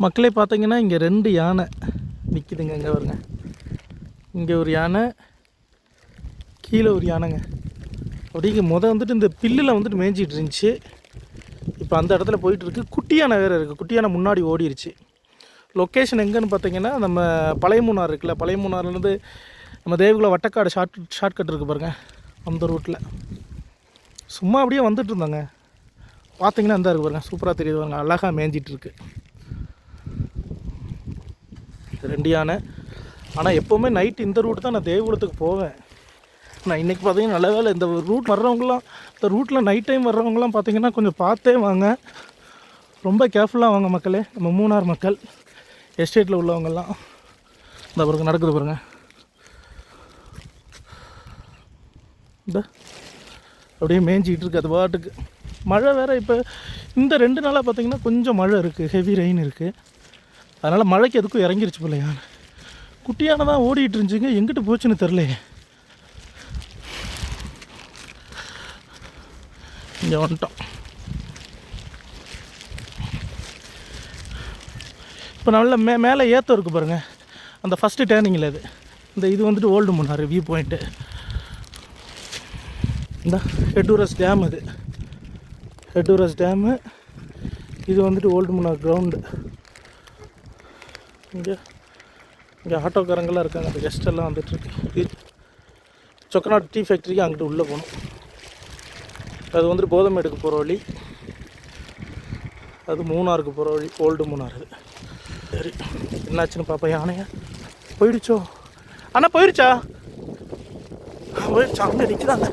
மக்களே பார்த்தீங்கன்னா இங்கே 2 யானை நிற்கிதுங்க. இங்கே வருங்க, இங்கே ஒரு யானை, கீழே ஒரு யானைங்க. அப்படிங்க வந்துட்டு இந்த பில்லில் வந்துட்டு மேய்ஞ்சிட்டு இருந்துச்சு. இப்போ அந்த இடத்துல போயிட்டுருக்கு. குட்டி யானை வேறு இருக்குது. குட்டி யானை முன்னாடி ஓடிடுச்சு. லொக்கேஷன் எங்கேன்னு பார்த்தீங்கன்னா நம்ம பழைய மூணார் இருக்குல்ல, பழைய மூணார்லேருந்து நம்ம தேவிகுல வட்டக்காடு ஷார்ட்கட் இருக்குது பாருங்கள், அந்த ரூட்டில் சும்மா அப்படியே வந்துட்டு இருந்தாங்க. பார்த்தீங்கன்னா இந்த இருக்குது பாருங்கள், சூப்பராக தெரியுது பாருங்க, அழகாக மேய்ஞ்சிட்ருக்கு 2 யானை. ஆனால் எப்போவுமே நைட்டு இந்த ரூட் தான் நான் தேவிகுலத்துக்கு போவேன். நான் இன்றைக்கி பார்த்தீங்கன்னா நல்ல வேலை, இந்த ரூட் வர்றவங்களாம், இந்த ரூட்டில் நைட் டைம் வர்றவங்களாம் பார்த்தீங்கன்னா கொஞ்சம் பார்த்தே வாங்க, ரொம்ப கேர்ஃபுல்லாக வாங்க மக்களே. நம்ம மூணார் மக்கள், எஸ்டேட்டில் உள்ளவங்கெல்லாம் இந்த பாருங்க நடக்குது பாருங்க. இந்த அப்படியே மேய்ஞ்சிக்கிட்டு இருக்குது அது பாட்டுக்கு. மழை வேறு இப்போ இந்த 2 நாளாக பார்த்திங்கன்னா கொஞ்சம் மழை இருக்குது, ஹெவி ரெயின் இருக்குது. அதனால் மழைக்கு எதுக்கும் இறங்கிருச்சு போல யானை. குட்டியான தான் ஓடிட்டு இருந்துச்சுங்க, எங்கிட்ட போச்சுன்னு தெரிலையே. இங்கே வந்துட்டோம். இப்போ நல்ல மேலே ஏற்றம் இருக்குது பாருங்கள், அந்த ஃபஸ்ட்டு டேர்னிங்கில் இது வந்துட்டு ஓல்டு மூணார் வியூ பாயிண்ட்டு. இந்த ஹெட்டூரஸ் டேம், ஹெட்டூரஸ் டேமு. இது வந்துட்டு ஓல்டு மூணார் கிரவுண்டு. இங்கே ஆட்டோக்காரங்களாம் இருக்காங்க, அந்த கெஸ்டெல்லாம் வந்துட்டுருக்கு. இது சொக்கநாடு டீ ஃபேக்ட்ரிக்கு அங்கிட்டு உள்ளே போகணும். அது வந்துட்டு போதமேடுக்கு போகிற வழி, அது மூணாருக்கு போகிற வழி, ஓல்டு மூணார். சரி என்னாச்சுன்னு பாப்பா. யானையா போயிடுச்சோ? அண்ணா போயிடுச்சா? போயிடுச்சா? அங்கே நிற்கிறாங்க.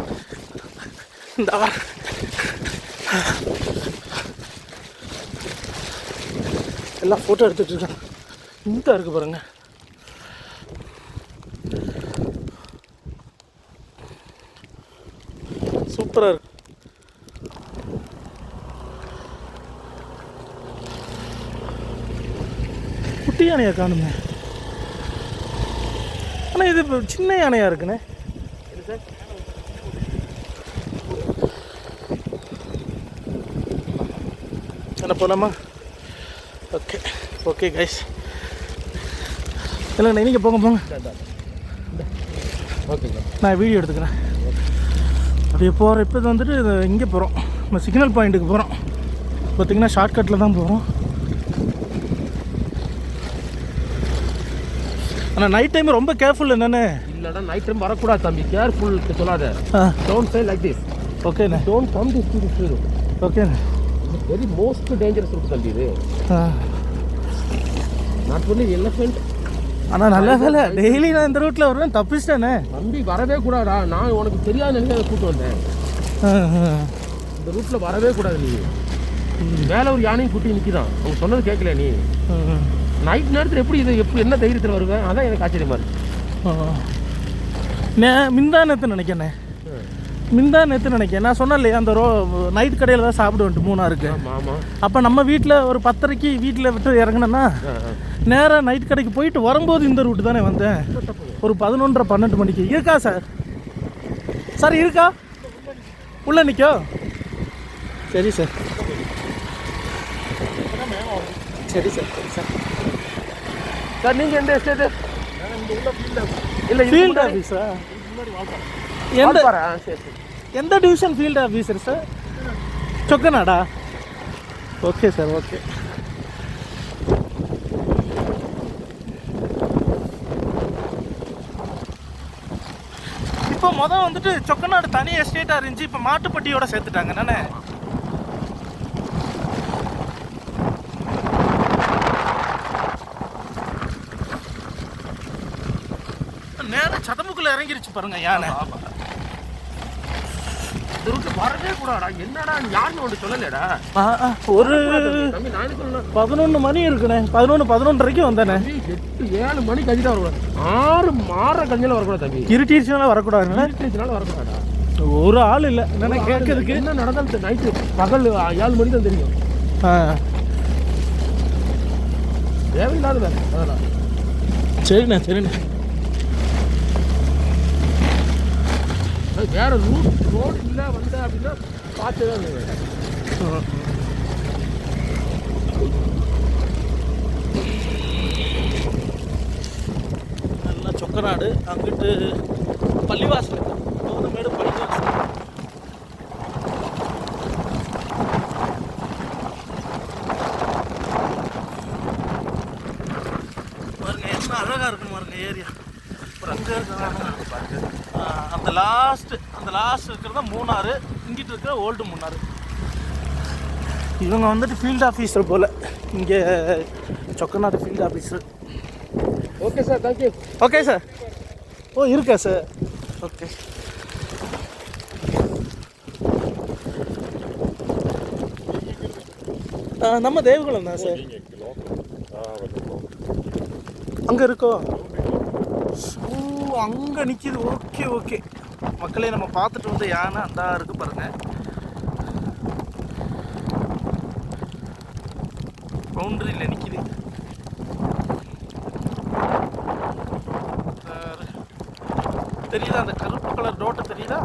இந்த எல்லாம் ஃபோட்டோ எடுத்துகிட்டு இருக்காங்க. இந்த இருக்குது பாருங்க, சூப்பராக இருக்கு. குட்டி யானையா காணுமே, ஆனால் இது சின்ன யானையாக இருக்குண்ணே. என்ன போகலாமா? ஓகே ஓகே கைஸ், இல்லைண்ணா நீங்கள் போங்க. ஓகே நான் வீடியோ எடுத்துக்கிறேன். அப்படியே போகிற இப்போ வந்துட்டு இங்கே போகிறோம், நம்ம சிக்னல் பாயிண்ட்டுக்கு போகிறோம். பார்த்திங்கன்னா ஷார்ட்கட்டில் தான் போகிறோம். ஆனால் நைட் டைம் ரொம்ப கேர்ஃபுல் என்னென்னு. இல்லைடா நைட் டைம் வரக்கூடாது தம்பி, கேர்ஃபுல் சொல்லாத. Don't say like this. ஓகேண்ணே. Don't come this to this route. ஓகேண்ணே. வெரி மோஸ்ட் டேஞ்சரஸ் ரூட் தம்பி இது. Not only elephant. ஆனால் நல்ல வேலை டெய்லி நான் இந்த ரூட்டில் வருவேன், தப்பிச்சிட்டேனே. தம்பி வரவே கூடாதா, நான் உனக்கு தெரியாத நினைச்சு அதை கூப்பிட்டு வந்தேன். இந்த ரூட்டில் வரவே கூடாது நீ. மேலே ஒரு யானையும் குட்டி நிற்கிதான், அவங்க சொன்னது கேட்கல நீ. நைட் நேரத்தில் எப்படி என்ன தைரியத்தில் வருவேன், அதான் எனக்கு ஆச்சரியமா இருக்கு. மிந்தானத்து நினைக்கிறேண்ணே, மிந்தானத்து நினைக்கிறேன். நான் சொன்னேன் இல்லையா, அந்த நைட் கடையில் தான் சாப்பிடுவேன்ட்டு மூணாருக்கு. அப்போ நம்ம வீட்டில் ஒரு 10:30 வீட்டில் விட்டு இறங்கினேன்னா நேராக நைட் கடைக்கு போயிட்டு வரும்போது இந்த ரூட்டு தானே வந்தேன். ஒரு 11:30-12 மணிக்கு. இருக்கா சார்? சார் இருக்கா? உள்ளே நிற்கோ. சரி சார், சரி சார், சரி சார். சார் நீங்கள் எந்த எஸ்டேட்டு? இல்லை ஃபீல்டு ஆஃபீஸா? எந்த டிவிஷன் ஃபீல்டு ஆஃபீஸர் சார்? சொக்கநாடா? Okay sir, okay. இப்போ வந்துட்டு சொக்கநாடு தனி எஸ்டேட்டாக இருந்துச்சு, இப்போ மாட்டுப்பட்டியோட சேர்த்துட்டாங்க நானே. நேரம் சதம்புக்குள்ள இறங்கிருச்சு பாருங்க யானை. வரவே கூடாடா, என்னடா யாருன்னு ஒன்று சொல்லலடா. ஒரு 11 மணி இருக்குண்ணே, 11-11:30 வந்தேண்ணே. 8-7 மணிக்கு கஞ்சி தான் வரக்கூடாது, 6 கஞ்சியில் வரக்கூடாது தம்பி. இருட்டிடுச்சுனால வரக்கூடாது, இருட்டிடுச்சுனால வரக்கூடாதா. ஒரு ஆள் இல்லை என்ன கேட்கறதுக்கு. என்ன நடந்தாலும் நைட்டு பகல் 7 மணி தான் தெரியும். தேவையில்லாத வேலை அதெல்லாம். சரிண்ணே, சரிண்ணே. வேற ரோடு இல்லை வந்த அப்படின்னா பார்த்து தான் சொக்கநாடு, அங்கிட்டு பள்ளிவாசல், கோதுமேடு பள்ளிவாசல். பாருங்க என்ன அழகாக இருக்குன்னு பாருங்க ஏரியா. அப்புறம் அங்கே இருக்கிற அந்த லாஸ்ட் இருக்கிறது தான் மூணாறு, இங்கிட்டு இருக்கிற ஓல்டு மூணாறு. இவங்க வந்துட்டு ஃபீல்டு ஆஃபீஸர் போல், இங்கே Chokkanadu field officer. Okay sir, thank you. Okay sir. ஓ இருக்கா சார்? ஓகே. நம்ம தேவகுளம் தான் சார். அங்கே இருக்கோ? ஓ அங்கே நிற்கிது. ஓகே ஓகே மக்களே, நம்ம பார்த்துட்டு வந்து யானை அந்த இருக்குது பாருங்கள். பவுண்டரியில் நிற்கிது. தெரியுதா அந்த கருப்பு கலர் டோட்டை தெரியுதா?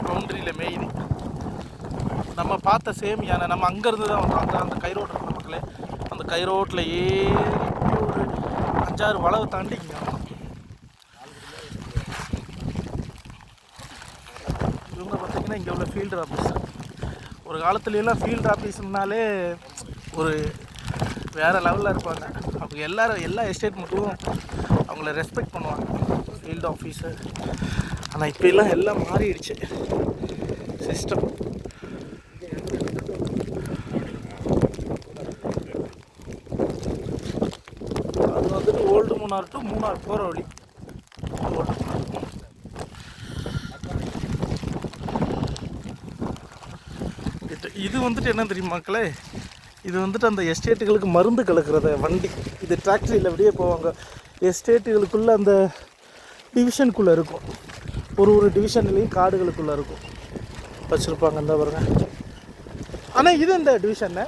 பவுண்டரியில் மேயுது. நம்ம பார்த்த சேம் யானை நம்ம அங்கேருந்து தான் வந்தோம். அந்த கை ரோடு இருக்கிற மக்களே, அந்த கை ரோட்டில் ஏறி ஒரு 5-6 வளவை தாண்டி இங்கே வந்தோம். இவங்க பார்த்திங்கன்னா இங்கே உள்ள ஃபீல்டு ஆஃபீஸர். ஒரு காலத்துலலாம் ஃபீல்டு ஆஃபீஸ்னாலே ஒரு வேறு லெவலில் இருப்பாங்க. அவங்க எல்லா எஸ்டேட் மட்டும் அவங்கள ரெஸ்பெக்ட் பண்ணுவாங்க ஃபீல்டு ஆஃபீஸர். ஆனால் இப்போ எல்லாம் மாறிடுச்சு சிஸ்டம். அது வந்துட்டு ஓல்டு மூணாறு டு மூணாறு போகிற வழி. இது வந்துட்டு என்ன தெரியுமா மக்களே, இது வந்துட்டு அந்த எஸ்டேட்டுகளுக்கு மருந்து கலக்கிறத வண்டி. இது டிராக்டரியில் அப்படியே போவாங்க. எஸ்டேட்டுகளுக்குள்ளே அந்த டிவிஷனுக்குள்ளே இருக்கும். ஒரு டிவிஷன்லேயும் காடுகளுக்குள்ளே இருக்கும் வச்சுருப்பாங்க. இந்த பாருங்க. ஆனால் இது இந்த டிவிஷன்னு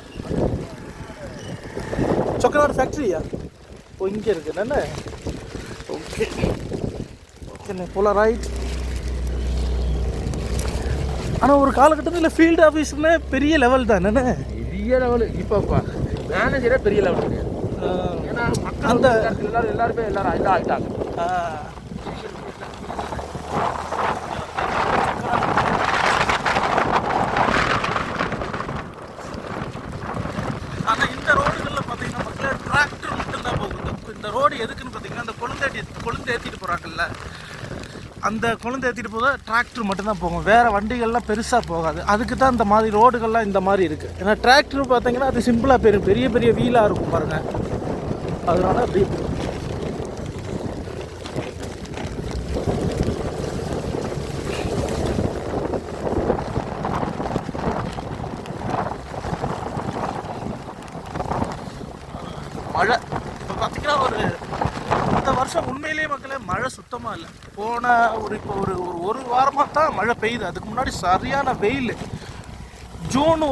சொக்கநாடு ஃபேக்ட்ரியா? ஓ இங்கே இருக்குது என்ன? ஓகே ஓகேண்ணே, போலாம். ரைட். ஆனால் ஒரு காலகட்டத்தில் ஃபீல்டு ஆஃபீஸுமே பெரிய லெவல் தான் என்னென்ன? பெரிய லெவலு. இப்போ மேனேஜரே பெரிய லெவல் கிடையாது. ஏன்னா அந்த எல்லாருமே எல்லாரும் ஆகிட்டாங்க. ஆனால் இந்த ரோடுகளில் பார்த்தீங்கன்னா மக்களே டிராக்டர் மட்டும்தான் போகுது. இந்த ரோடு எதுக்குன்னு பார்த்தீங்கன்னா அந்த கொழுந்து ஏற்றிட்டு போகிறாங்கல்ல, அந்த கொழுந்து ஏற்றிட்டு போக டிராக்டர் மட்டும்தான் போகும். வேறு வண்டிகள்லாம் பெருசாக போகாது. அதுக்கு தான் இந்த மாதிரி ரோடுகள்லாம் இந்த மாதிரி இருக்குது. ஏன்னா டிராக்டர் பார்த்தீங்கன்னா அது சிம்பிளாக பெரிய பெரிய வீலாக இருக்கும் பாருங்கள். அதனால அப்படி மழை இப்போ பார்த்தீங்கன்னா இந்த வருஷம் உண்மையிலேயே மக்களே மழை சுத்தமாக இல்லை. போன இப்போ ஒரு வாரமாக தான் மழை பெய்யுது. அதுக்கு முன்னாடி சரியான வெயில். ஜூன்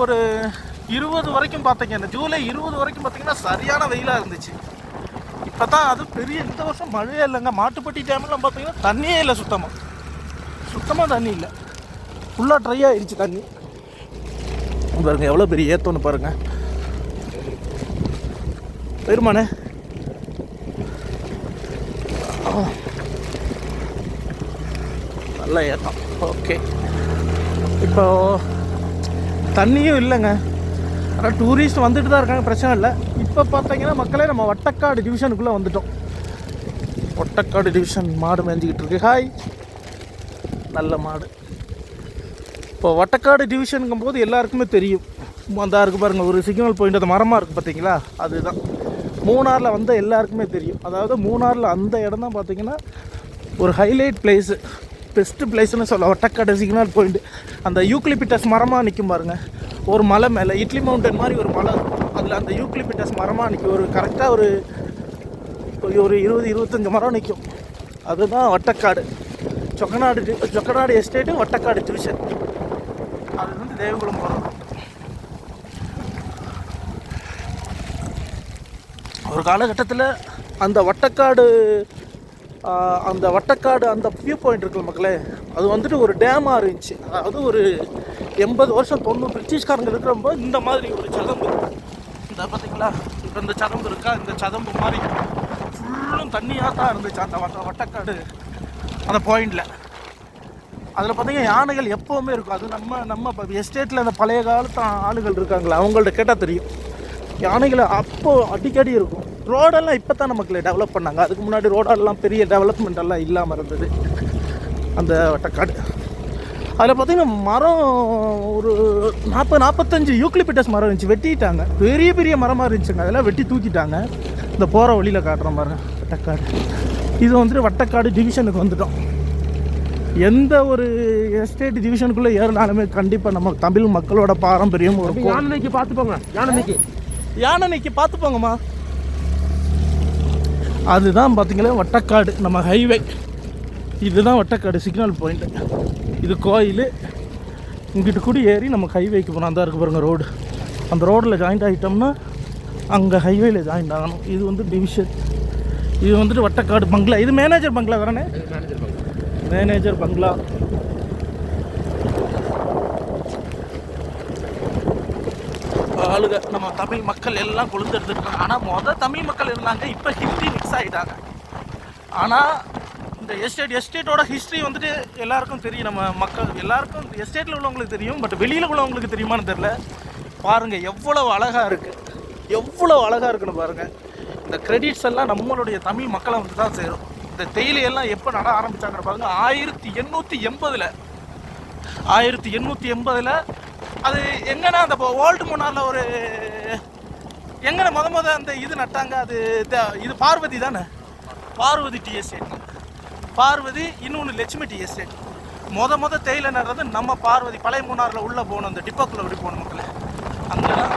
20 வரைக்கும் பார்த்தீங்க, இந்த ஜூலை 20 வரைக்கும் பார்த்தீங்கன்னா சரியான வெயிலாக இருந்துச்சு. இப்போ தான் அது இந்த வருஷம் மழையே இல்லைங்க. மாட்டுப்பட்டி டேம்லாம் பார்த்தீங்கன்னா தண்ணியே இல்லை. சுத்தமாக தண்ணி இல்லை. ஃபுல்லாக ட்ரை ஆகிடுச்சு தண்ணி. பாருங்கள் எவ்வளோ பெரிய ஏத்தோன்னு பாருங்கள். பெருமானே நல்லா ஏற்றம். ஓகே, இப்போ தண்ணியும் இல்லைங்க. ஆனால் டூரிஸ்ட் வந்துட்டு தான் இருக்காங்க, பிரச்சனை இல்லை. இப்போ பார்த்தீங்கன்னா மக்களே நம்ம வட்டக்காடு டிவிஷனுக்குள்ளே வந்துட்டோம். வட்டக்காடு டிவிஷன் மாடு மேய்ஞ்சிக்கிட்டு இருக்கு. ஹாய், நல்ல மாடு. இப்போ வட்டக்காடு டிவிஷனுங்கும் போது எல்லாருக்குமே தெரியும். அந்த இருக்குது பாருங்கள் ஒரு சிக்னல் பாயிண்ட், அந்த மரமாக இருக்குது பார்த்தீங்களா, அதுதான் மூணாரில் வந்த எல்லாருக்குமே தெரியும். அதாவது மூணாரில் அந்த இடம் தான் பார்த்தீங்கன்னா ஒரு ஹைலைட் பிளேஸு, பெஸ்ட்டு பிளேஸ்னு சொல்ல. Vattakadu signal point. அந்த யூக்லிபிட்டஸ் மரமாக நிற்கும் பாருங்கள் ஒரு மலை மேலே, இட்லி மவுண்டன் மாதிரி ஒரு மலை இருக்கும். அதில் அந்த யூக்லிபிட்டஸ் மரமாக நிற்கும். கரெக்டாக ஒரு 20-25 மரம் நிற்கும். அதுதான் வட்டக்காடு. Chokkanadu estate Vattakkadu division. அது வந்து தேவகுளம் போகிறோம். ஒரு காலகட்டத்தில் அந்த வட்டக்காடு அந்த வியூ பாயிண்ட் இருக்குல்ல மக்களே, அது வந்துட்டு ஒரு டேமாக இருந்துச்சு. அதாவது ஒரு 80 வருஷம் 90 பிரிட்டிஷ்காரங்க இருக்கிறப்போ இந்த மாதிரி ஒரு சதம்பு, இந்த பார்த்தீங்களா இப்போ இந்த சதம்பு இருக்கா, இந்த சதம்பு மாதிரி ஃபுல்லும் தண்ணியாக தான் இருந்துச்சு அந்த வட்டக்காடு அந்த பாயிண்டில். அதில் பார்த்தீங்கன்னா யானைகள் எப்போவுமே இருக்கும். அது நம்ம இப்போ எஸ்டேட்டில் அந்த பழைய காலத்து ஆளுகள் இருக்காங்களா, அவங்கள்ட்ட கேட்டால் தெரியும். யானைகள் அப்போது அடிக்கடி இருக்கும். ரோடெல்லாம் இப்போ தான் நமக்கு டெவலப் பண்ணாங்க. அதுக்கு முன்னாடி ரோடெல்லாம் பெரிய டெவலப்மெண்ட் எல்லாம் இல்லாமல் இருந்தது அந்த வட்டக்காடு. அதில் பார்த்திங்கன்னா மரம் ஒரு 40-45 யூக்லிப்டஸ் மரம் இருந்துச்சு, வெட்டிட்டாங்க. பெரிய பெரிய மரமாக இருந்துச்சுங்க, அதெல்லாம் வெட்டி தூக்கிட்டாங்க. இந்த போகிற வழியில் காட்டுற மாதிரி வட்டக்காடு. இது வந்துட்டு வட்டக்காடு டிவிஷனுக்கு வந்துட்டோம். எந்த ஒரு எஸ்டேட் டிவிஷனுக்குள்ளே ஏறினாலுமே கண்டிப்பாக நம்ம தமிழ் மக்களோட பாரம்பரியம் ஒரு யானைக்கு பார்த்துப்போங்க. யானைக்கு பார்த்துப்போங்கம்மா. அதுதான் பார்த்தீங்களா வட்டக்காடு, நம்ம ஹைவே. இதுதான் வட்டக்காடு சிக்னல் பாயிண்ட்டு. இது கோயில். இங்கிட்டு கூட ஏறி நம்ம ஹைவேக்கு போகணும். அந்த இருக்கு பாருங்கள் ரோடு. அந்த ரோடில் ஜாயிண்ட் ஆகிட்டோம்னா அங்கே ஹைவேயில் ஜாயிண்ட் ஆகணும். இது வந்து டிவிஷன். இது வந்துட்டு வட்டக்காடு பங்களா. இது மேனேஜர் பங்களா தானே? மேனேஜர் பங்களா. ஆளுங்க நம்ம தமிழ் மக்கள் எல்லாம் கொழுந்து எடுத்துருக்காங்க. ஆனால் தமிழ் மக்கள் இருந்தாங்க, இப்போ ஹிந்தி மிக்ஸ் ஆகிட்டாங்க. ஆனால் இந்த எஸ்டேட்டோட ஹிஸ்ட்ரி வந்துட்டு எல்லாருக்கும் தெரியும். நம்ம மக்கள் எல்லாருக்கும் எஸ்டேட்டில் உள்ளவங்களுக்கு தெரியும், பட் வெளியில் உள்ளவங்களுக்கு தெரியுமான்னு தெரில. பாருங்கள் எவ்வளோ அழகாக இருக்குது, எவ்வளோ அழகாக இருக்குன்னு பாருங்கள். இந்த கிரெடிட்ஸ் எல்லாம் நம்மளுடைய தமிழ் மக்களை வந்து தான் சேரும். இந்த தேயிலையெல்லாம் எப்போ நட ஆரம்பித்தாங்கன்னு பாருங்கள். 1880 அது எங்கன்னா அந்த ஓல்டு மூணாரில் ஒரு எங்கே அந்த இது நட்டாங்க. அது இது பார்வதி தானே, பார்வதி டீ எஸ்டேட். பார்வதி, இன்னொன்று லட்சுமி டீ எஸ்டேட். தேயிலை நடுறது நம்ம பார்வதி. பழைய மூணாரில் உள்ளே போகணும், அந்த டிப்போக்குள்ளே அப்படி போகணும் மக்களே. அங்கே தான்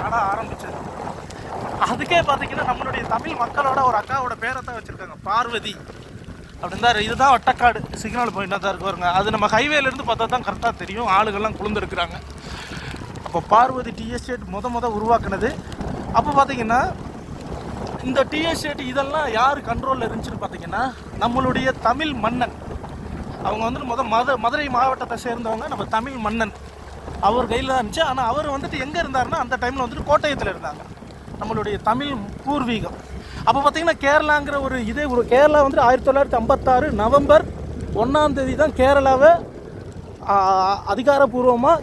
நட ஆரம்பித்தது. அதுக்கே பார்த்தீங்கன்னா நம்மளுடைய தமிழ் மக்களோட ஒரு அக்காவோட பேரை தான் வச்சுருக்காங்க, பார்வதி அப்படின்னு தான். இதுதான் வட்டக்காடு சிக்னல் பாயிண்டாக தான் இருக்கு பாருங்க. அது நம்ம ஹைவேலேருந்து பார்த்தா தான் கரெக்டாக தெரியும். ஆளுகள்லாம் குளிர்ந்துருக்குறாங்க. அப்போ பார்வதி டீ எஸ்டேட் உருவாக்குனது. அப்போ பார்த்தீங்கன்னா இந்த டீ எஸ்டேட் இதெல்லாம் யார் கண்ட்ரோலில் இருந்துச்சுன்னு பார்த்தீங்கன்னா நம்மளுடைய தமிழ் மன்னன். அவங்க வந்துட்டு மதுரை மாவட்டத்தை சேர்ந்தவங்க, நம்ம தமிழ் மன்னன். அவர் கையில் தான் இருந்துச்சு. ஆனால் அவர் வந்துட்டு எங்கே இருந்தாருன்னா அந்த டைமில் வந்துட்டு கோட்டயத்தில் இருந்தாங்க, நம்மளுடைய தமிழ் பூர்வீகம். அப்போ பார்த்தீங்கன்னா கேரளாங்கிற ஒரு கேரளா வந்துட்டு 1956 நவம்பர் 1 தான் கேரளாவை அதிகாரப்பூர்வமாக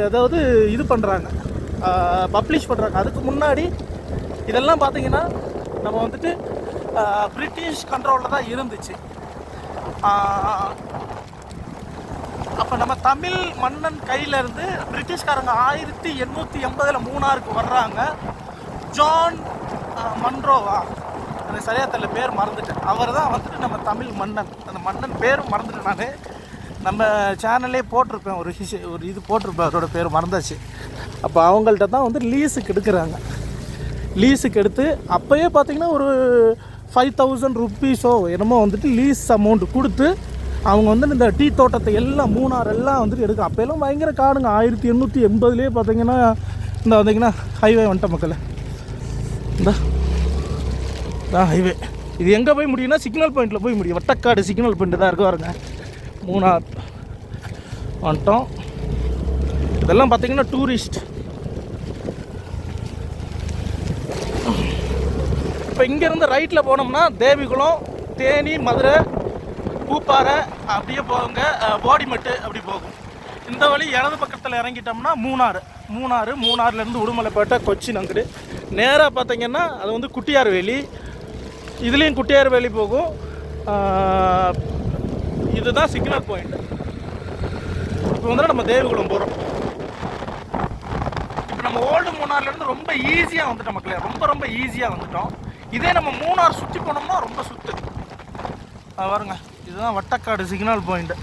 அதாவது இது பண்ணுறாங்க, பப்ளிஷ் பண்ணுறாங்க. அதுக்கு முன்னாடி இதெல்லாம் பார்த்தீங்கன்னா நம்ம வந்துட்டு பிரிட்டிஷ் கண்ட்ரோலில் தான் இருந்துச்சு. அப்போ நம்ம தமிழ் மன்னன் கையிலேருந்து பிரிட்டிஷ்காரங்க 1880 மூணாருக்கு வர்றாங்க. ஜான் மன்ரோவா, எனக்கு சரியாக தெரியல, பேர் மறந்துட்டேன். அவர் தான் வந்துட்டு நம்ம தமிழ் மன்னன். அந்த மன்னன் பேரும் மறந்துட்டேன். நான் நம்ம சேனல்லே போட்டிருப்பேன், ஒரு இது போட்டிருப்பேன், அவரோட பேர் மறந்தாச்சு. அப்போ அவங்கள்ட்ட தான் வந்து லீஸுக்கு எடுக்கிறாங்க. லீஸுக்கு எடுத்து அப்போயே பார்த்திங்கன்னா ஒரு 5000 ருப்பீஸோ என்னமோ வந்துட்டு லீஸ் அமௌண்ட் கொடுத்து அவங்க வந்து இந்த டீ தோட்டத்தை எல்லாம் மூணாரெல்லாம் வந்துட்டு எடுக்கும். அப்போல்லாம் பயங்கர காடுங்க. 1880 பார்த்தீங்கன்னா இந்த வந்தீங்கன்னா ஹைவே வந்துட்ட மக்கள். இந்த ஹைவே இது எங்கே போய் முடியும்னா சிக்னல் பாயிண்டில் போய் முடியும். வட்டக்காடு சிக்னல் பாயிண்ட் தான் இருக்கு பாருங்க. மூணார் வந்துட்டோம். இதெல்லாம் பார்த்தீங்கன்னா டூரிஸ்ட். இப்போ இங்கேருந்து ரைட்டில் போனோம்னா தேவிகுளம், தேனி, மதுரை, பூப்பாறை அப்படியே போகுங்க, போடிமெட்டு அப்படி போகும். இந்த வழி இடது பக்கத்தில் இறங்கிட்டோம்னா மூணாறுலேருந்து உடுமலைப்பேட்டை, கொச்சின் அங்குடு நேராக பார்த்தீங்கன்னா அது வந்து குட்டியார் வேலி. இதுலேயும் குட்டியார் வேலி போகும். இதுதான் சிக்னல் பாயிண்ட். இப்போ வந்து நம்ம தேவிகுளம் போகிறோம். இப்போ நம்ம ஓல்டு மூணார்லேருந்து ரொம்ப ஈஸியாக வந்துட்டோம் மக்களே, ரொம்ப ஈஸியாக வந்துட்டோம். இதே நம்ம மூணார் சுற்றி போனோம்னா ரொம்ப சுற்று பாருங்க. இதுதான் வட்டக்காடு சிக்னல் பாயிண்ட்டு.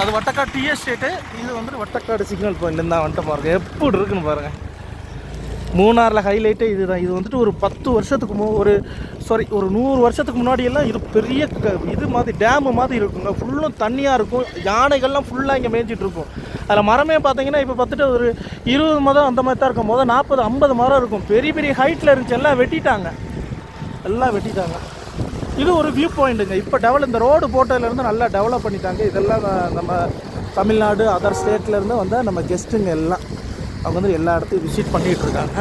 அது வட்டக்காடு டீ எஸ்டேட்டு. இது வந்துட்டு வட்டக்காடு சிக்னல் பாயிண்ட் தான் வந்துட்டு பாருங்க எப்படி இருக்குன்னு பாருங்கள். மூணாரில் ஹைலைட்டே இதுதான். இது வந்துட்டு ஒரு 10 வருஷத்துக்கு ஒரு 100 வருஷத்துக்கு முன்னாடியெல்லாம் இது பெரிய இது மாதிரி டேமு மாதிரி இருக்குங்க. ஃபுல்லும் தண்ணியாக இருக்கும். யானைகள்லாம் ஃபுல்லாக இங்கே மேய்ஞ்சிட்ருக்கும். அதில் மரமே பார்த்தீங்கன்னா இப்போ பார்த்துட்டு ஒரு 20 மரம் அந்த மாதிரி தான் இருக்கும். 40-50 மரம் இருக்கும். பெரிய ஹைட்டில் இருந்துச்சு, எல்லாம் வெட்டிட்டாங்க. இது ஒரு வியூ பாயிண்ட்டுங்க. இப்போ இந்த ரோடு போட்டதுலேருந்து நல்லா டெவலப் பண்ணிட்டாங்க. இதெல்லாம் நம்ம தமிழ்நாடு அதர் ஸ்டேட்லேருந்து வந்தால் நம்ம கெஸ்ட்டுங்க எல்லாம் அவங்க வந்து எல்லா இடத்தையும் விசிட் பண்ணிகிட்ருக்காங்க.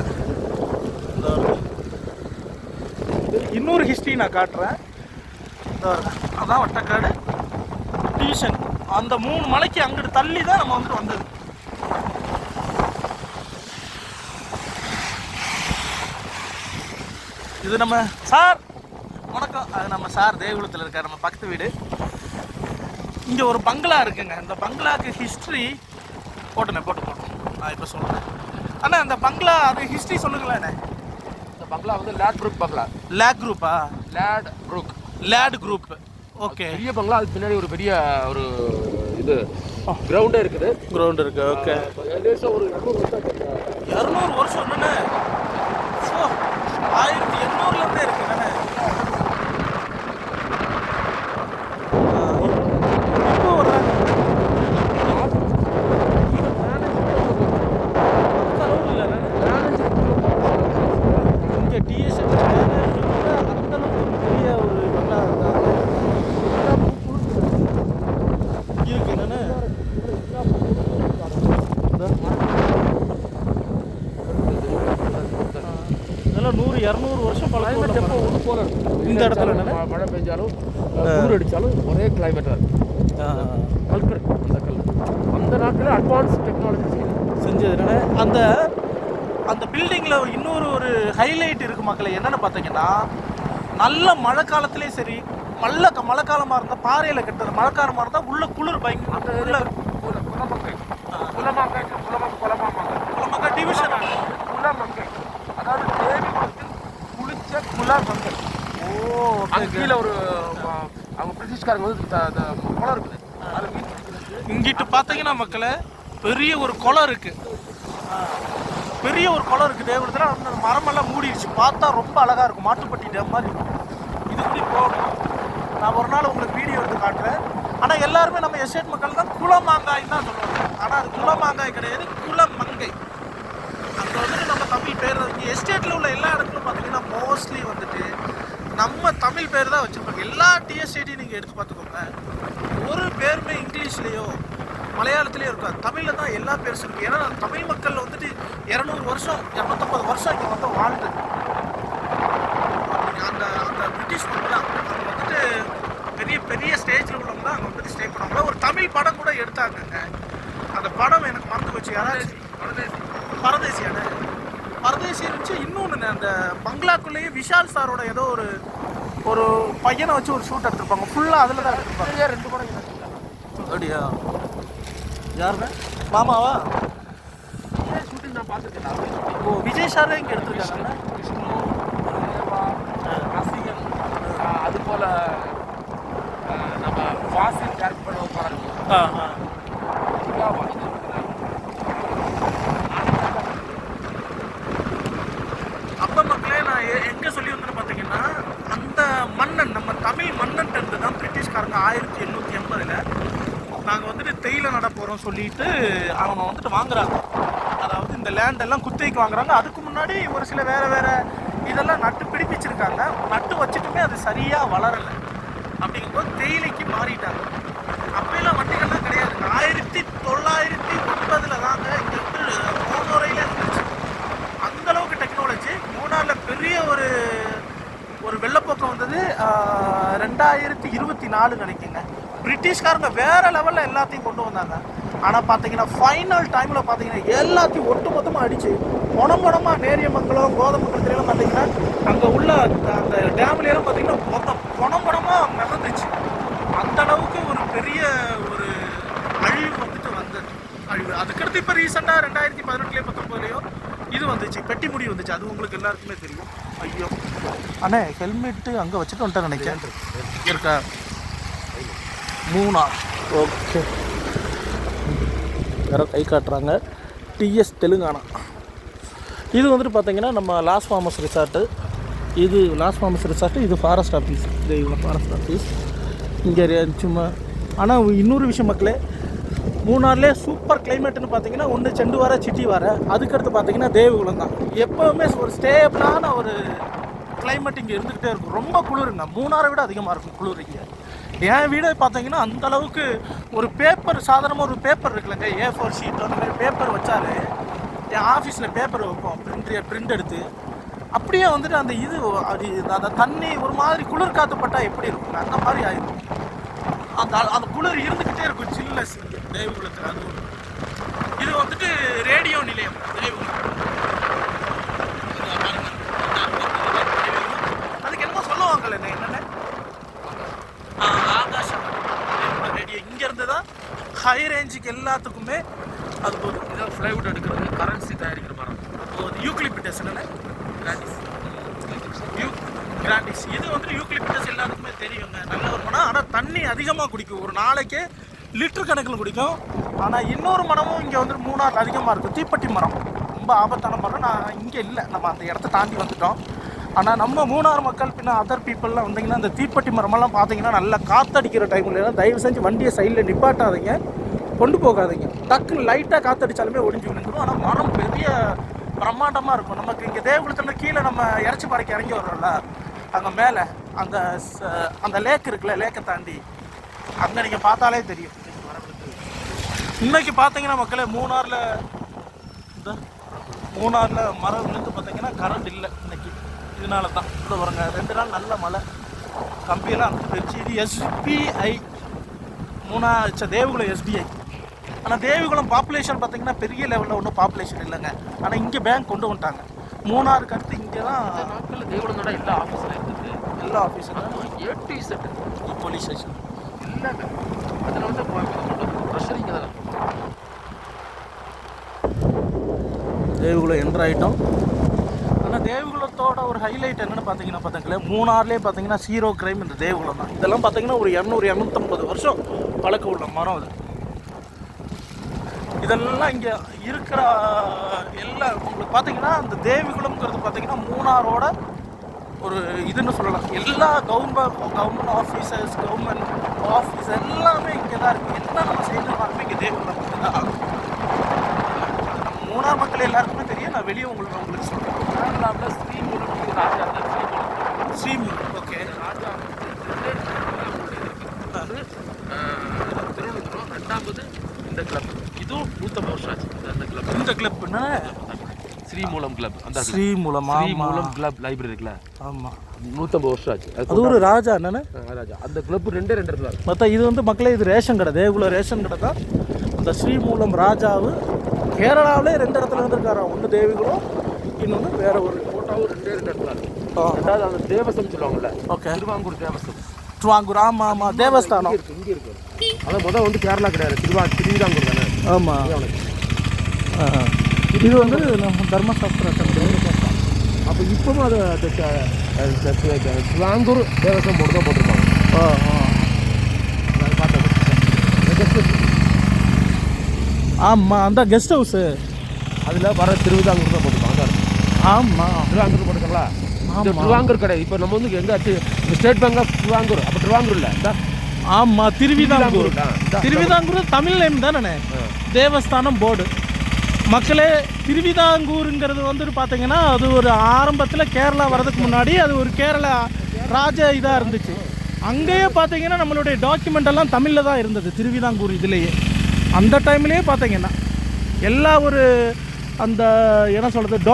இன்னொரு ஹிஸ்ட்ரி நான் காட்டுறேன். அதான் வட்டக்காடு டிவிஷன். அந்த 3 மலைக்கு அங்கிட்டு தள்ளி தான் நம்ம வந்துட்டு வந்தது. இது நம்ம சார் வணக்கம். அது நம்ம சார் தேவகுலத்தில் இருக்கார், நம்ம பக்கத்து வீடு. இங்கே ஒரு பங்களா இருக்குங்க. இந்த பங்களாக்கு ஹிஸ்ட்ரி போட்டு நான் இப்போ சொல்கிறேன். அண்ணா இந்த பங்களா அது ஹிஸ்ட்ரி சொல்லுங்களேண்ணே. இந்த பங்களா வந்து லேட் குரூப் பங்களா. லேக் குரூப்பா? Late group. ஓகே. பெரிய பங்களா. அதுக்கு பின்னாடி ஒரு பெரிய ஒரு இது கிரவுண்டே இருக்குது. கிரவுண்ட் இருக்கு. ஓகே. ஏகദേശம் ஒரு 200 வருஷம் என்னண்ணே? 1800லேருந்தே இருக்குண்ணே. இப்போ வர்றாங்க இங்கே டிஎஸ் அந்தளவுக்கு ஒரு பெரிய ஒரு நல்லா இருக்கு என்னண்ணே. இதெல்லாம் 100-200 வருஷம் பழக்கம் போல இந்த இடத்துல மழை பெஞ்சாலும் குளிர் அடித்தாலும் ஒரே கிளைமேட்டாக இருக்கும். கல்கர் அந்த கல் அந்த நாட்டில் அட்வான்ஸ் டெக்னாலஜி செஞ்சதுனால அந்த பில்டிங்கில் இன்னொரு ஒரு ஹைலைட் இருக்குது மக்களை. என்னென்னு பார்த்தீங்கன்னா, நல்ல மழை காலத்துலேயே சரி, மழை காலமாக இருந்தால் பாறையில் கட்டுறது, மழைக்காலமாக இருந்தால் உள்ள குளிர் பயங்கர அந்த உள்ள குலமங்கை டிவிஷன் குலமங்கை, அதாவது தேவிகுளத்தில் குளிச்ச குலமங்கை. அங்கே கீழே ஒரு அவங்க பிரிட்டிஷ்காரங்க வந்து குளம் இருக்குது. அது மீன் பிடிக்கிறது. இங்கிட்டு பார்த்தீங்கன்னா மக்களை பெரிய ஒரு குளம் இருக்குது. பெரிய ஒரு குளம் இருக்குது தேவகுலத்தில். அந்த மரமெல்லாம் மூடிடுச்சு. பார்த்தா ரொம்ப அழகாக இருக்கும். மாட்டுப்பட்டி டேம் மாதிரி இருக்கும். இது இப்படி போகணும். நான் ஒரு நாள் உங்களுக்கு வீடியோ எடுத்து காட்டுறேன். ஆனால் எல்லாருமே நம்ம எஸ்டேட் மக்கள் தான் குளமாங்காய் தான் சொல்லுவாங்க. ஆனால் அது குளமாங்காய் கிடையாது, குளமங்கை. அங்கே வந்துட்டு நம்ம தமிழ் பேர் இங்கே எஸ்டேட்டில் உள்ள எல்லா இடத்துலையும் பார்த்தீங்கன்னா மோஸ்ட்லி வந்துட்டு நம்ம தமிழ் பேர் தான் வச்சுருப்பாங்க. எல்லா டிஎஸ்டேட்டையும் நீங்கள் எடுத்து பார்த்துக்கோங்க. ஒரு பேருமே இங்கிலீஷ்லேயோ மலையாளத்துலேயே இருக்காது. தமிழில் தான் எல்லா பேரும் இருக்குது. ஏன்னா தமிழ் மக்கள் வந்துட்டு 200 வருஷம் 250 வருஷம் இங்கே வந்து வாழ்ந்து அந்த பிரிட்டிஷ் மக்கள் தான் அவங்க வந்துட்டு பெரிய பெரிய ஸ்டேஜில் உள்ளவங்க தான் அங்கே வந்துட்டு ஸ்டே பண்ணுவாங்க. ஒரு தமிழ் படம் கூட எடுத்தாங்க. அந்த படம் எனக்கு மறந்து போச்சு. யாராச்சும் பரதேசி இருந்துச்சு. இன்னொன்று அந்த பங்களாக்குள்ளேயே விஷால் சாரோட ஏதோ ஒரு பையனை வச்சு ஒரு ஷூட் எடுத்துருப்பாங்க. ஃபுல்லாக அதில் தான் எடுத்துருப்பாங்க. 2 படம் அப்படியா? யாருண்ணே? மாமாவா? ஷூட்டிங் நான் பார்த்துருக்கேன். ஓ, விஜய் சாரே இங்கே எடுத்துருக்காங்க. விஷ்ணு, ரசிகன், அது போல் நம்ம வாசின் கேரக்டர் பண்ண பாருங்க. அப்போ மக்களே நான் எங்கே சொல்லி வந்தேன்னு பார்த்தீங்கன்னா, அந்த மன்னன் நம்ம தமிழ் மன்னன் இருந்து தான் பிரிட்டிஷ்காரங்க 1880 நாங்கள் வந்துட்டு தேயிலை நட போகிறோம் சொல்லிட்டு அவங்க வந்துட்டு வாங்குறாங்க. அதாவது இந்த லேண்டெல்லாம் குத்தகைக்கு வாங்குறாங்க. அதுக்கு முன்னாடி ஒரு சில வேறு இதெல்லாம் நட்டு பிடிப்பிச்சிருக்காங்க. நட்டு வச்சுட்டுமே அது சரியாக வளரலை. அப்படிங்கும்போது தேயிலைக்கு மாறிட்டாங்க. அப்போலாம் வண்டிகள்லாம் கிடையாது. 1909 தாங்க இங்கே வந்து மோனோரையில் இருந்துச்சு. அந்தளவுக்கு டெக்னாலஜி. மூணாரில் பெரிய ஒரு வெள்ளப்போக்கம் வந்தது 2024 நினைக்கிங்க. பிரிட்டிஷ்காரங்க வேறு லெவலில் எல்லாத்தையும் கொண்டு வந்தாங்க. ஆனால் பார்த்தீங்கன்னா ஃபைனல் டைமில் பார்த்தீங்கன்னா எல்லாத்தையும் ஒட்டுமொத்தமாக அடித்து குணமாக நேரியமங்கலம் கோதமங்கலத்துலாம் பார்த்தீங்கன்னா அங்கே உள்ள அந்த டேம்லேயெல்லாம் பார்த்தீங்கன்னா மொத்தம் குணமாக மிதந்துச்சு. அந்தளவுக்கு ஒரு பெரிய ஒரு அழிவு வந்துட்டு வந்தது. அழிவு அதுக்கடுத்து இப்போ ரீசெண்டாக 2018 19 இது வந்துச்சு, பெட்டி முடி வந்துச்சு. அது உங்களுக்கு எல்லாருக்குமே தெரியும். ஐயோ அண்ணே, ஹெல்மெட்டு அங்கே வச்சுட்டு வந்துட்டேன் நினைக்கிறேன். இருக்கா? மூணார். ஓகே, யாரோ கை காட்டுறாங்க. டிஎஸ் தெலுங்கானா. இது வந்துட்டு பார்த்தீங்கன்னா நம்ம லாஸ் ஃபார்மஸ் ரிசார்ட்டு. இது லாஸ் ஃபார்மஸ் ரிசார்ட்டு. இது ஃபாரஸ்ட் ஆஃபீஸ். இது இவ்வளோ ஃபாரஸ்ட் ஆஃபீஸ் இங்கே சும்மா. ஆனால் இன்னொரு விஷயம் மக்களே, மூணார்லேயே சூப்பர் கிளைமேட்டுன்னு பார்த்தீங்கன்னா ஒன்று செண்டுவார சிட்டிவார, அதுக்கடுத்து பார்த்தீங்கன்னா தேவகுலம் தான். எப்போவுமே ஒரு ஸ்டேபிளான ஒரு கிளைமேட் இங்கே இருந்துக்கிட்டே இருக்கும். ரொம்ப குளிருங்க. மூணாரை விட அதிகமாக இருக்கும் குளிர் இங்கே. என் வீடே பார்த்தீங்கன்னா அந்தளவுக்கு ஒரு பேப்பர், சாதாரணமாக ஒரு பேப்பர் இருக்குல்லங்க, A4 ஷீட் அந்த மாதிரி பேப்பர் வச்சாலே என் ஆஃபீஸில் பேப்பர் வைப்போம், பிரிண்ட் எடுத்து அப்படியே வந்துட்டு அந்த இது அது அந்த தண்ணி ஒரு மாதிரி குளிர் காற்று பட்டால் எப்படி இருக்குங்க அந்த மாதிரி ஆயிடும். அந்த குளிர் இருந்துக்கிட்டே இருக்கும், சில்னஸ் தேவகுலத்தில். அது இது வந்துட்டு ரேடியோ நிலையம் தேவகுலம். அதுக்கு என்னமோ சொல்லுவாங்கல்ல, என்னென்ன ஆகாஷம் ரேடியோ. இங்கேருந்து தான் ஹை ரேஞ்சுக்கு எல்லாத்துக்குமே அது போகுது. இதான் ஃப்ளைவுட் எடுக்கிறது, கரன்சி தயாரிக்கிற மரம். போகுது யூக்லிபிட்டஸ் என்னென்ன கிராண்டிஸ். இது வந்துட்டு யூக்லிபிட்டஸ் எல்லாத்துக்குமே தெரியுங்க, நல்ல ஒரு மரம். ஆனால் தண்ணி அதிகமாக குடிக்கும், ஒரு நாளைக்கு லிட்டர் கணக்கில் குடிக்கும். ஆனால் இன்னொரு மரமும் இங்கே வந்துட்டு மூணாரில் அதிகமாக இருக்கும், தீப்பெட்டி மரம். ரொம்ப ஆபத்தான மரம். நான் இங்கே இல்லை, நம்ம அந்த இடத்த தாண்டி வந்துட்டோம். ஆனால் நம்ம மூணார் மக்கள் பின்ன அதர் பீப்புளெலாம் வந்தீங்கன்னா அந்த தீப்பெட்டி மரமெல்லாம் பார்த்தீங்கன்னா நல்லா காற்றடிக்கிற டைமில் தயவு செஞ்சு வண்டியை சைடில் நிப்பாட்டாதீங்க, கொண்டு போகாதீங்க. டக்குன்னு லைட்டாக காற்றடிச்சாலுமே ஒடிஞ்சு விழுந்துடும். ஆனால் மரம் பெரிய பிரம்மாண்டமாக இருக்கும். நமக்கு இங்கே தேவகுலத்தில் கீழே நம்ம இறச்சி பறைக்கு இறங்கி வர்றோம்ல, அங்கே மேலே அந்த லேக் இருக்குல்ல, லேக்கை தாண்டி அங்கே நீங்கள் பார்த்தாலே தெரியும். இன்னைக்கு பார்த்தீங்கன்னா மக்களே மூணாரில் மரம் விழுந்து பார்த்தீங்கன்னா கரண்ட் இல்லை இன்னைக்கு. இதனால தான் இந்த பாருங்க 2 நாள் நல்ல மழை, கம்பியெல்லாம் அங்கே போயிடுச்சு. இது SBI தேவகுலம் SBI. ஆனால் தேவகுலம் பாப்புலேஷன் பார்த்தீங்கன்னா பெரிய லெவலில் ஒன்றும் பாப்புலேஷன் இல்லைங்க. ஆனால் இங்கே பேங்க் கொண்டு வந்துட்டாங்க. மூணாருக்கு அடுத்து இங்கே தான் நாட்களில் தேவகுலத்தோட எல்லா ஆஃபீஸில் இருக்குது, எல்லா ஆஃபீஸரும் A to Z police station இல்லைங்க. அதில் வந்து ப்ரெஷர் இங்கே தான். தேவகுலம் என்ட்ரு ஆகிட்டோம். ஆனால் தேவகுலத்தோட ஒரு ஹைலைட் என்னென்னு பார்த்தீங்கன்னா மூணார்லேயே பார்த்தீங்கன்னா 0 கிரைம் இந்த தேவகுலம் தான். இதெல்லாம் பார்த்தீங்கன்னா ஒரு 200-250 வருஷம் பழக்கம் உள்ள மரம் அது. இதெல்லாம் இங்கே இருக்கிற எல்லாம் உங்களுக்கு பார்த்தீங்கன்னா அந்த தேவகுலம்ங்கிறது பார்த்தீங்கன்னா மூணாரோட ஒரு இதுன்னு சொல்லலாம். எல்லா கவர்மெண்ட் ஆஃபீஸர்ஸ், கவர்மெண்ட் ஆஃபீஸ் எல்லாமே இங்கே தான் இருக்குது. என்ன நம்ம செய்யணும்னாலுமே இங்கே தேவகுலம் தான். மூணார் மக்கள் எல்லாருக்குமே தெரியும், நான் வெளியே உங்களுக்கு சொல்கிறேன். ஸ்ரீமூலம் ராஜா, ஸ்ரீமூலம். ஓகே, ராஜா திருவனந்தபுரம். 2வது இந்த கிளப், இதுவும் 150 வருஷம் ஆச்சு. இந்த கிளப்னா ஸ்ரீமூலம் கிளப். அந்த ஸ்ரீமூலம் கிளப் லைப்ரரி இருக்குல்ல, ஆமாம், 150 வருஷம் ஆச்சு. அது ஒரு ராஜா என்னென்ன ராஜா. அந்த கிளப் 2 இடத்துல இருக்கு. மற்ற இது வந்து மக்களே இது ரேஷன் கடை, தேவகுல ரேஷன் கடை தான். அந்த ஸ்ரீமூலம் ராஜாவு கேரளாவிலே 2 இடத்துல இருந்திருக்காரா. ஒன்று தேவிகுலம், இன்னொன்று வேற ஒரு ஃபோட்டோவும் 2 இடத்துல இருக்கு. ரெண்டாவது அந்த தேவசம் சொல்லுவாங்கல்ல, ஓகே, திருவாங்கூர் தேவசம். திருவாங்கூர், ஆமாம் ஆமாம், தேவஸ்தானம் இங்கே இருக்கு. ஆனால் முதல் வந்து கேரளா கிடையாது, திருவிதாங்கூர் தானே. ஆமாம். இது வந்து நம்ம தர்மசாஸ்திரம். அப்போ இப்போவும் அது திருவாங்கூர் தேவசம் போட்டு தான் போட்டிருக்காங்க. பார்த்தது ஆமாம், அந்த கெஸ்ட் ஹவுஸு அதில் வர திருவிதாங்கூர் தான் போட்டிருக்காங்க. ஆமாம், திருவாங்கூர் போட்டுருங்களா. திருவாங்கூர் கிடையாது. இப்போ நம்ம வந்து எங்கே ஸ்டேட் பேங்க் ஆஃப் திருவாங்கூர், அப்போ திருவாங்கூர் இல்லை. ஆமாம், திருவிதாங்கூர். திருவிதாங்கூர் தமிழ் நேம் தானே, தேவஸ்தானம் போர்டு. மக்களே, திருவிதாங்கூருங்கிறது வந்துட்டு பார்த்தீங்கன்னா அது ஒரு ஆரம்பத்தில் கேரளா வர்றதுக்கு முன்னாடி அது ஒரு கேரளா ராஜ இதாக இருந்துச்சு. அங்கேயே பார்த்தீங்கன்னா நம்மளுடைய டாக்குமெண்ட் எல்லாம் தமிழில் தான் இருந்தது திருவிதாங்கூர் இதுலேயே. அந்த டைம்லேயே பார்த்தீங்கன்னா எல்லா ஒரு அந்த என்ன சொல்கிறது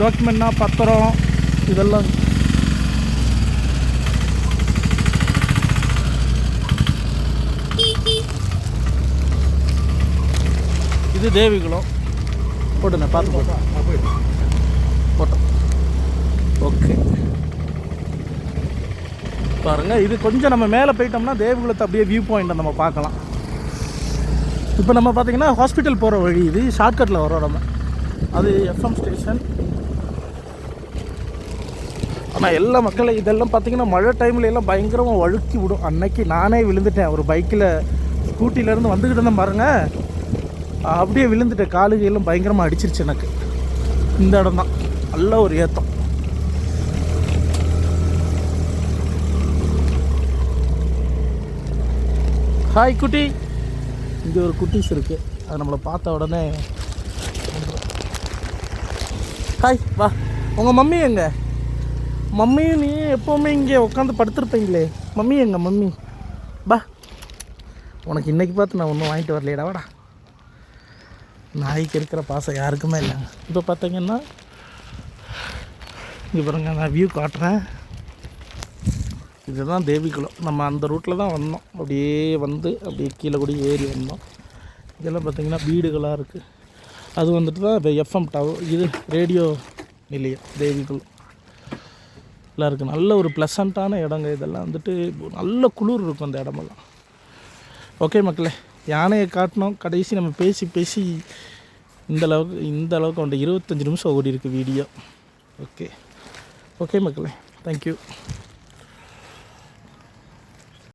டாக்குமெண்ட்னா பத்திரம் இதெல்லாம். இது தேவிகுலம் போட்டுண்ணே, பார்த்து போட்டோம். ஓகே, பாருங்கள், இது கொஞ்சம் நம்ம மேலே போயிட்டோம்னா தேவிகுலத்தை அப்படியே வியூ பாயிண்ட்டை நம்ம பார்க்கலாம். இப்போ நம்ம பார்த்தீங்கன்னா ஹாஸ்பிட்டல் போகிற வழி இது, ஷார்ட்கட்டில் வரோம் நம்ம. அது FM ஸ்டேஷன். ஆனால் எல்லா மக்களும் இதெல்லாம் பார்த்தீங்கன்னா மழை டைமில் எல்லாம் பயங்கரமாக வழுக்கி விடும். அன்னைக்கு நானே விழுந்துட்டேன், ஒரு பைக்கில் ஸ்கூட்டிலேருந்து வந்துக்கிட்டு இருந்தேன் பாருங்கள், அப்படியே விழுந்துட்டேன். காலுகையெல்லாம் பயங்கரமாக அடிச்சிருச்சு எனக்கு. இந்த இடம் தான் நல்ல ஒரு ஏத்தம். ஹாய் குட்டி. இங்கே ஒரு குட்டீஸ் இருக்குது, அது நம்மளை பார்த்த உடனே ஹாய் வா. உங்கள் மம்மி எங்க? மம்மி நீ எப்போவுமே இங்கே உட்காந்து படுத்துருப்பீங்களே, மம்மி எங்க? மம்மி பா உனக்கு இன்றைக்கி பார்த்து நான் ஒன்றும் வாங்கிட்டு வரலையடா வாடா. நாய்க்கு இருக்கிற பாசம் யாருக்குமே இல்லைங்க. இப்போ பார்த்தீங்கன்னா இங்கே பாருங்க, நான் வியூ காட்டுறேன். இதுதான் தேவிக்குளம். நம்ம அந்த ரூட்டில் தான் வந்தோம். அப்படியே வந்து அப்படியே கீழே கூட ஏறி வந்தோம். இதெல்லாம் பார்த்திங்கன்னா வீடுகளாக இருக்குது. அது வந்துட்டு தான் இப்போ எஃப்எம் டவர், இது ரேடியோ நிலையம் தேவிக்குளம் எல்லாம் இருக்குது. நல்ல ஒரு ப்ளசண்ட்டான இடங்க. இதெல்லாம் வந்துட்டு நல்ல குளிர் இருக்கும் அந்த இடமெல்லாம். ஓகே மக்களே, யானையை காட்டினோம். கடைசி நம்ம பேசி இந்த அளவுக்கு வந்து 25 நிமிஷம் ஓடி இருக்குது வீடியோ. ஓகே மக்களே, தேங்க்யூ.